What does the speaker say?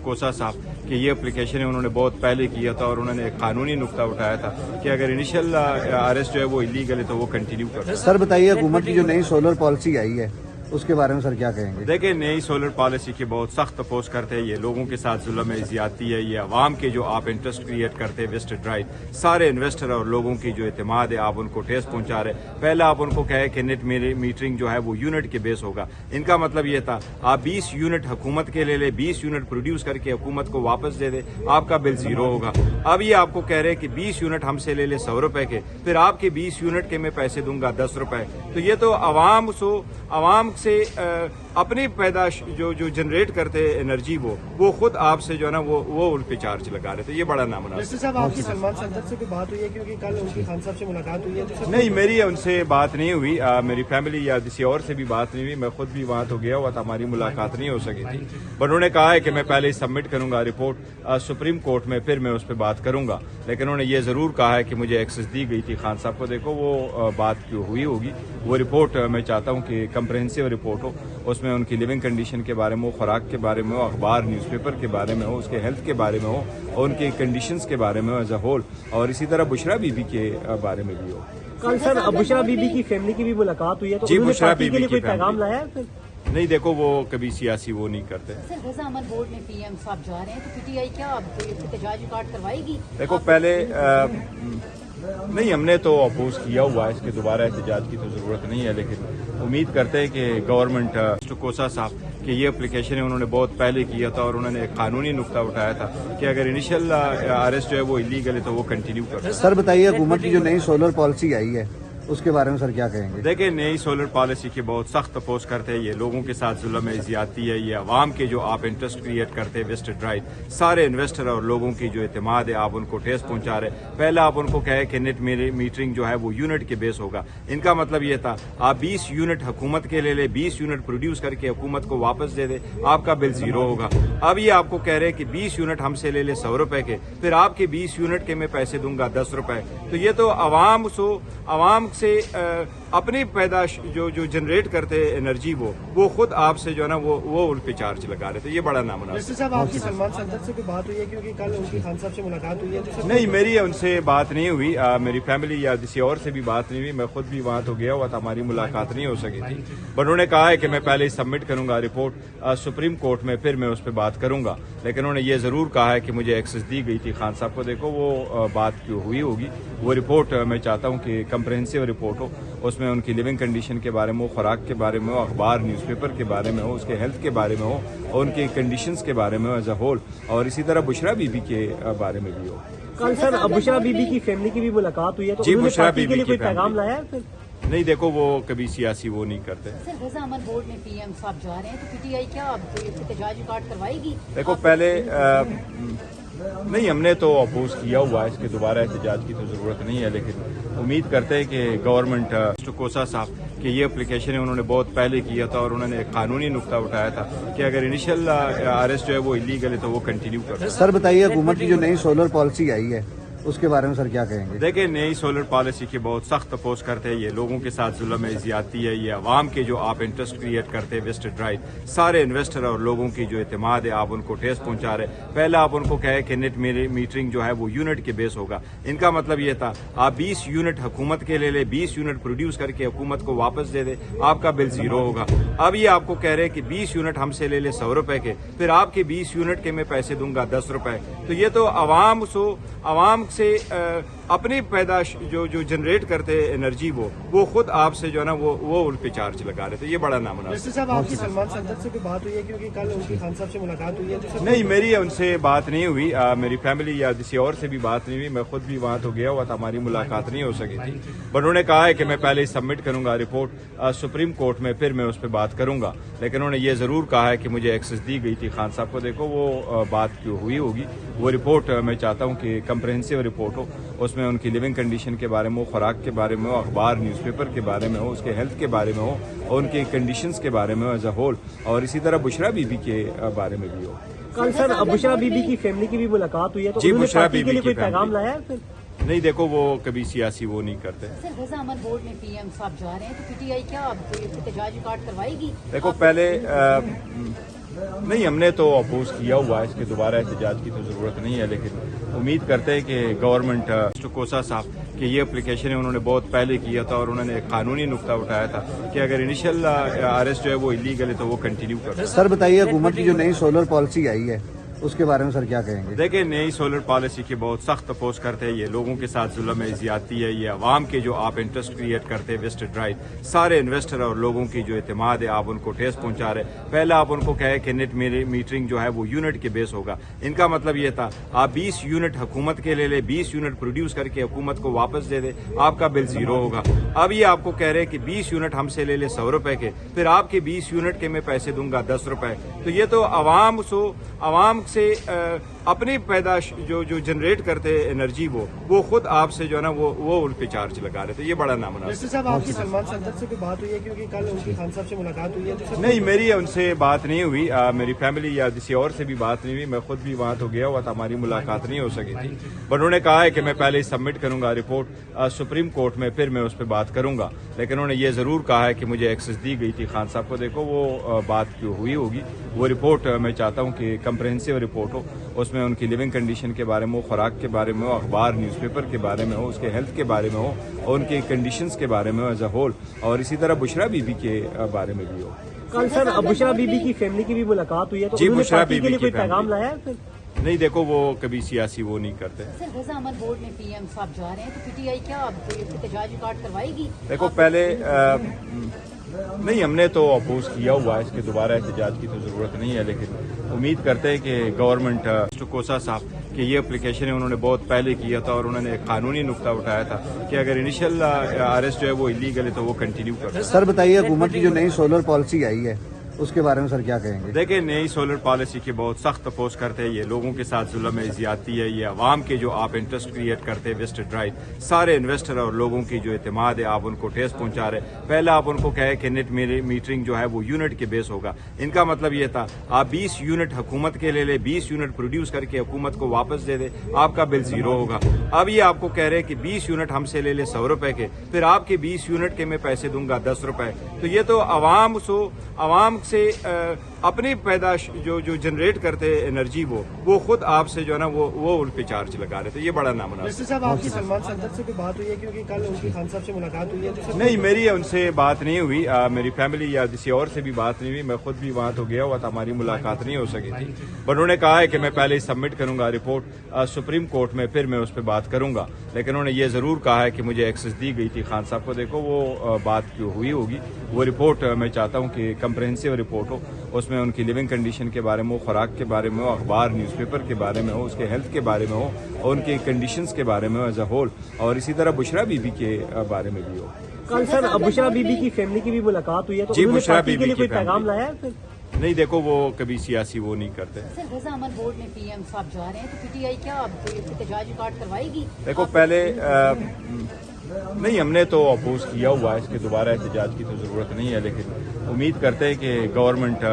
कोसा साहब कि ये एप्लीकेशन है उन्होंने बहुत पहले किया था और उन्होंने एक कानूनी नुक्ता उठाया था कि अगर इनिशियल अरेस्ट जो है वो इलीगल है तो वो कंटिन्यू कर। सर बताइए, हुकूमत की जो नई सोलर पॉलिसी आई है उसके बारे में सर क्या कहेंगे? देखिए, नई सोलर पॉलिसी की बहुत सख्त अपोज करते हैं। ये लोगों के साथ जुल्म है, ज्यादती है। ये अवाम के जो आप इंटरेस्ट क्रिएट करते हैं वेस्टेड राइट, सारे इन्वेस्टर और लोगों की जो एतमाद है आप उनको ठेस पहुंचा रहे। पहले आप उनको कहे कि नेट मीटरिंग जो है वो यूनिट के बेस होगा। इनका मतलब ये था आप 20 यूनिट हुकूमत के ले ले, 20 यूनिट प्रोड्यूस करके हुकूमत को वापस दे दे, आपका बिल जीरो होगा। अब ये आपको कह रहे हैं कि 20 यूनिट हमसे ले ले 100 रुपए के, फिर आपके 20 यूनिट के मैं पैसे दूंगा 10 रुपए। तो ये तो अवाम से अपनी पैदाश जो जनरेट करते हैं एनर्जी वो खुद आपसे जो है ना वो उन पे चार्ज लगा रहे थे। ये बड़ा नामुनासिब। साहब, आपकी सलमान सदर से कोई बात हुई है? क्योंकि कल उनकी खान साहब से मुलाकात हुई है तो नहीं, मेरी उनसे बात नहीं हुई। मेरी फैमिली या किसी और से भी बात नहीं हुई। मैं खुद भी वहां तो गया हुआ था, हमारी मुलाकात नहीं हो सकी थी। पर उन्होंने कहा है कि मैं पहले सबमिट करूंगा रिपोर्ट सुप्रीम कोर्ट में, फिर मैं उस पर बात करूंगा। लेकिन उन्होंने ये जरूर कहा है कि मुझे एक्सेस दी गई थी खान साहब को। देखो, वो बात क्यों हुई होगी, वो रिपोर्ट मैं चाहता हूँ कि कंप्रहेंसिव रिपोर्ट हो, उसमें उनकी लिविंग कंडीशन के बारे में हो, खुराक के बारे में हो, अखबार न्यूज़पेपर के बारे में हो, उसके हेल्थ के बारे में हो और उनके कंडीशंस के बारे में हो एज अ होल, और इसी तरह बुशरा बीबी के बारे में भी हो। कल सर बुशरा बीबी की फैमिली की भी मुलाकात हुई है तो जी, बुशरा बीबी के लिए की कोई पैगाम फैमिली। लाया है फिर? नहीं, देखो, वो कभी सियासी वो नहीं करते। सर, रजा अमन बोर्ड में पीएम साहब जा रहे हैं तो पीटीआई क्या अब एहतजाज रिकॉर्ड करवाएगी? देखो, पहले नहीं, हमने तो अपोज किया हुआ है, इसके दोबारा एहतजाज की तो जरूरत नहीं है। लेकिन उम्मीद करते हैं कि गवर्नमेंट कोसा साहब कि ये एप्लीकेशन है उन्होंने बहुत पहले किया था और उन्होंने एक कानूनी नुक्ता उठाया था कि अगर इनिशियल अरेस्ट जो है वो इलीगल है तो वो कंटिन्यू कर। सर बताइए, हुकूमत की जो नई सोलर पॉलिसी आई है उसके बारे में सर क्या कहेंगे? देखिए, नई सोलर पॉलिसी की बहुत सख्त अपोज करते हैं। ये लोगों के साथ जुल्म है, ज्यादती है। ये अवाम के जो आप इंटरेस्ट क्रिएट करते हैं वेस्टेड राइट, सारे इन्वेस्टर और लोगों की जो एतमाद है आप उनको ठेस पहुंचा रहे। पहले आप उनको कहे कि नेट मीटरिंग जो है वो यूनिट के बेस होगा। इनका मतलब ये था आप 20 यूनिट हुकूमत के ले ले, 20 यूनिट प्रोड्यूस करके हुकूमत को वापस दे दे, आपका बिल जीरो होगा। अब ये आपको कह रहे हैं कि 20 यूनिट हमसे ले ले 100 रुपए के, फिर आपके 20 यूनिट के मैं पैसे दूंगा 10 रुपए। तो ये तो अवाम से अपनी पैदाश जो जनरेट करते हैं एनर्जी वो खुद आपसे जो है ना वो उन पे चार्ज लगा रहे थे। ये बड़ा नामुनासिब। साहब, आपकी सलमान सदर से कोई बात हुई है? क्योंकि कल उनकी खान साहब से मुलाकात हुई है तो नहीं, मेरी उनसे बात नहीं हुई। मेरी फैमिली या किसी और से भी बात नहीं हुई। मैं खुद भी वहां तो गया हुआ था, हमारी मुलाकात नहीं हो सकी थी। पर उन्होंने कहा है कि मैं पहले सबमिट करूंगा रिपोर्ट सुप्रीम कोर्ट में, फिर मैं उस पर बात करूंगा। लेकिन उन्होंने ये जरूर कहा है कि मुझे एक्सेस दी गई थी खान साहब को। देखो, वो बात क्यों हुई होगी, वो रिपोर्ट मैं चाहता हूँ कि कंप्रहेंसिव रिपोर्ट हो, उसमें उनकी लिविंग कंडीशन के बारे में हो, खुराक के बारे में हो, अखबार न्यूज़पेपर के बारे में हो, उसके हेल्थ के बारे में हो और उनके कंडीशंस के बारे में हो एज अ होल, और इसी तरह बुशरा बीबी के बारे में भी हो। कल सर बुशरा बीबी की फैमिली की भी मुलाकात हुई है तो जी, बुशरा बीबी के लिए कोई की पैगाम फैमिली। लाया है फिर? नहीं, देखो, वो कभी सियासी वो नहीं करते। सर, रजा अमन बोर्ड में पीएम साहब जा रहे हैं तो पीटीआई क्या अब एहतजाज रिकॉर्ड करवाएगी? देखो, पहले नहीं, हमने तो अपोज किया हुआ है, इसके दोबारा एहतजाज की तो जरूरत नहीं है। लेकिन उम्मीद करते हैं कि गवर्नमेंट कोसा साहब कि ये एप्लीकेशन है उन्होंने बहुत पहले किया था और उन्होंने एक कानूनी नुक्ता उठाया था कि अगर इनिशियल अरेस्ट जो है वो इलीगल है तो वो कंटिन्यू कर। सर बताइए, हुकूमत की जो नई सोलर पॉलिसी आई है उसके बारे में सर क्या कहेंगे? देखिए, नई सोलर पॉलिसी की बहुत सख्त अपोज करते हैं। ये लोगों के साथ जुल्म है, ज्यादती है। ये अवाम के जो आप इंटरेस्ट क्रिएट करते हैं वेस्टेड राइट, सारे इन्वेस्टर और लोगों की जो एतमाद है आप उनको ठेस पहुंचा रहे। पहले आप उनको कहे कि नेट मीटरिंग जो है वो यूनिट के बेस होगा। इनका मतलब ये था आप 20 यूनिट हुकूमत के ले ले, 20 यूनिट प्रोड्यूस करके हुकूमत को वापस दे दे, आपका बिल जीरो होगा। अब ये आपको कह रहे हैं कि 20 यूनिट हमसे ले ले 100 रुपए के, फिर आपके 20 यूनिट के मैं पैसे दूंगा 10 रुपए। तो ये तो अवाम से अपनी पैदाश जो जनरेट करते हैं एनर्जी वो खुद आपसे जो है ना वो उन पे चार्ज लगा रहे थे। ये बड़ा नामुनासिब। साहब, आपकी सलमान सदर से कोई बात हुई है? क्योंकि कल उनकी खान साहब से मुलाकात हुई है तो नहीं, मेरी उनसे बात नहीं हुई। मेरी फैमिली या किसी और से भी बात नहीं हुई। मैं खुद भी वहां तो गया हुआ था, हमारी मुलाकात नहीं हो सकी थी। पर उन्होंने कहा है कि मैं पहले सबमिट करूंगा रिपोर्ट सुप्रीम कोर्ट में, फिर मैं उस पर बात करूंगा। लेकिन उन्होंने ये जरूर कहा है कि मुझे एक्सेस दी गई थी खान साहब को। देखो, वो बात क्यों हुई होगी, वो रिपोर्ट मैं चाहता हूँ कि कंप्रहेंसिव रिपोर्ट हो, उसमें उनकी लिविंग कंडीशन के बारे में हो, खुराक के बारे में हो, अखबार न्यूज़पेपर के बारे में हो, उसके हेल्थ के बारे में हो और उनके कंडीशंस के बारे में हो एज अ होल, और इसी तरह बुशरा बीबी के बारे में भी हो। कल सर बुशरा बीबी की फैमिली की भी मुलाकात हुई है तो जी, बुशरा बीबी के लिए की कोई फैमिली। पैगाम लाया है फिर? नहीं, देखो, वो कभी सियासी वो नहीं करते। सर, रजा अमन बोर्ड में पीएम साहब जा रहे हैं तो पीटीआई क्या अब एहतजाज रिकॉर्ड करवाएगी? देखो, पहले نہیں ہم نے تو اپوز کیا ہوا ہے، اس کے دوبارہ احتجاج کی تو ضرورت نہیں ہے، لیکن امید کرتے ہیں کہ گورنمنٹ کوسا صاحب کہ یہ اپلیکیشن انہوں نے بہت پہلے کیا تھا اور انہوں نے ایک قانونی نقطہ اٹھایا تھا کہ اگر انیشل اریسٹ جو ہے وہ الیگل ہے تو وہ کنٹینیو کر سر بتائیے حکومت کی جو نئی سولر پالیسی آئی ہے اس کے بارے میں سر کیا کہیں گے؟ دیکھیں نئی سولر پالیسی کی بہت سخت اپوز کرتے ہیں، یہ لوگوں کے ساتھ ظلم ہے، زیادتی ہے، یہ عوام کے جو آپ انٹرسٹ کریٹ کرتے ہیں ویسٹڈ رائٹ، سارے انویسٹر اور لوگوں کی جو اعتماد ہے آپ ان کو ٹھیس پہنچا رہے ہیں۔ پہلا آپ ان کو کہے کہ نیٹ میٹرنگ جو ہے وہ یونٹ کے بیس ہوگا، ان کا مطلب یہ تھا آپ 20 یونٹ حکومت کے لے لیں، 20 یونٹ پروڈیوس کر کے حکومت کو واپس دے دے، آپ کا بل زیرو ہوگا۔ اب یہ آپ کو کہہ رہے کہ 20 یونٹ ہم سے لے لے 100 روپے کے، پھر آپ کے 20 یونٹ کے میں پیسے دوں گا 10 روپے، تو یہ تو عوام سے اپنی پیداش جو جنریٹ کرتے انرجی وہ خود آپ سے جو ہے نا وہ ان پہ چارج لگا رہے تھے، یہ بڑا نامناسب۔ جیسے صاحب آپ کی سلمان صدر سے کوئی بات ہوئی ہے کیونکہ کل ان کی خان صاحب سے ملاقات ہوئی ہے تو نہیں میری ان سے بات نہیں ہوئی، میری فیملی یا کسی اور سے بھی بات نہیں ہوئی، میں خود بھی وہاں تو گیا ہوا تھا، ہماری ملاقات نہیں ہو سکی تھی، بٹ انہوں نے کہا ہے کہ میں پہلے سبمٹ کروں گا رپورٹ سپریم کورٹ میں، پھر میں اس پہ بات کروں گا، لیکن انہوں نے یہ ضرور کہا ہے کہ مجھے ایکسس دی گئی تھی خان صاحب کو۔ دیکھو وہ بات جو ہوئی ہوگی وہ رپورٹ میں چاہتا ہوں کہ کمپریہنسو رپورٹ ہو، اس میں ان کی لیونگ کنڈیشن کے بارے میں ہو، خوراک کے بارے میں ہو، اخبار نیوز پیپر کے بارے میں ہو، اس کے ہیلتھ کے بارے میں ہو اور ان کی کنڈیشنز کے بارے میں ہو ایز اے ہول، اور اسی طرح بشرا بی بی کے بارے میں بھی ہو۔ کل سر بشرا بی بی کی فیملی کی بھی ملاقات ہوئی ہے تو جی، انہوں نے بشرا پارٹی بی کے بی لیے کی کوئی پیغام لایا ہے پھر؟ نہیں دیکھو وہ کبھی سیاسی وہ نہیں کرتے۔ سر غزہ امن بورڈ میں پی ایم صاحب جا رہے ہیں تو پی ٹی آئی کیا اب کوئی احتجاج ریکارڈ کروائے گی؟ دیکھو پہلے نہیں ہم نے تو اپوز کیا ہوا ہے، اس کے دوبارہ احتجاج کی تو ضرورت نہیں ہے، لیکن امید کرتے ہیں کہ گورنمنٹ کوسا صاحب کہ یہ اپلیکیشن انہوں نے بہت پہلے کیا تھا اور انہوں نے ایک قانونی نقطہ اٹھایا تھا کہ اگر انیشل اریسٹ جو ہے وہ الیگل ہے تو وہ کنٹینیو کر۔ سر بتائیے حکومت کی جو نئی سولر پالیسی آئی ہے اس کے بارے میں سر کیا کہیں گے؟ دیکھیں نئی سولر پالیسی کی بہت سخت اپوز کرتے ہیں، یہ لوگوں کے ساتھ ظلم ہے، زیادتی ہے، یہ عوام کے جو آپ انٹرسٹ کریٹ کرتے ہیں ویسٹڈ رائٹ، سارے انویسٹر اور لوگوں کی جو اعتماد ہے آپ ان کو ٹھیس پہنچا رہے ہیں۔ پہلا آپ ان کو کہے کہ نیٹ میٹرنگ جو ہے وہ یونٹ کے بیس ہوگا، ان کا مطلب یہ تھا آپ 20 یونٹ حکومت کے لے لیں، 20 یونٹ پروڈیوس کر کے حکومت کو واپس دے دے، آپ کا بل زیرو ہوگا۔ اب یہ آپ کو کہہ رہے کہ 20 یونٹ ہم سے لے لے 100 روپے کے، پھر آپ کے 20 یونٹ کے میں پیسے دوں گا 10 روپے، تو یہ تو عوام سے اپنی پیداش جو جنریٹ کرتے انرجی وہ خود آپ سے جو ہے نا وہ ان پہ چارج لگا رہے تھے، یہ بڑا نامناسب۔ جیسے صاحب آپ کی سلمان صدر سے کوئی بات ہوئی ہے کیونکہ کل ان کی خان صاحب سے ملاقات ہوئی ہے تو نہیں میری ان سے بات نہیں ہوئی، میری فیملی یا کسی اور سے بھی بات نہیں ہوئی، میں خود بھی وہاں تو گیا ہوا تھا، ہماری ملاقات نہیں ہو سکی تھی، بٹ انہوں نے کہا ہے کہ میں پہلے سبمٹ کروں گا رپورٹ سپریم کورٹ میں، پھر میں اس پہ بات کروں گا، لیکن انہوں نے یہ ضرور کہا ہے کہ مجھے ایکسس دی گئی تھی خان صاحب کو۔ دیکھو وہ بات جو ہوئی ہوگی وہ رپورٹ میں چاہتا ہوں کہ کمپریہنسو رپورٹ ہو، اس میں ان کی لیونگ کنڈیشن کے بارے میں ہو، خوراک کے بارے میں ہو، اخبار نیوز پیپر کے بارے میں ہو، اس کے ہیلتھ کے بارے میں ہو اور ان کی کنڈیشنز کے بارے میں ہو ایز اے ہول، اور اسی طرح بشرا بی بی کے بارے میں بھی ہو۔ کل سر بشرا بی بی کی فیملی کی بھی ملاقات ہوئی ہے تو جی، انہوں نے بشرا پارٹی بی کے بی لیے کی کوئی پیغام فیملی۔ لایا ہے پھر؟ نہیں دیکھو وہ کبھی سیاسی وہ نہیں کرتے۔ سر غزہ امن بورڈ میں پی ایم صاحب جا رہے ہیں تو پی ٹی آئی کیا اب کوئی احتجاج ریکارڈ کروائے گی؟ دیکھو پہلے نہیں ہم نے تو اپوز کیا ہوا ہے، اس کے دوبارہ احتجاج کی تو ضرورت نہیں ہے، لیکن امید کرتے ہیں کہ گورنمنٹ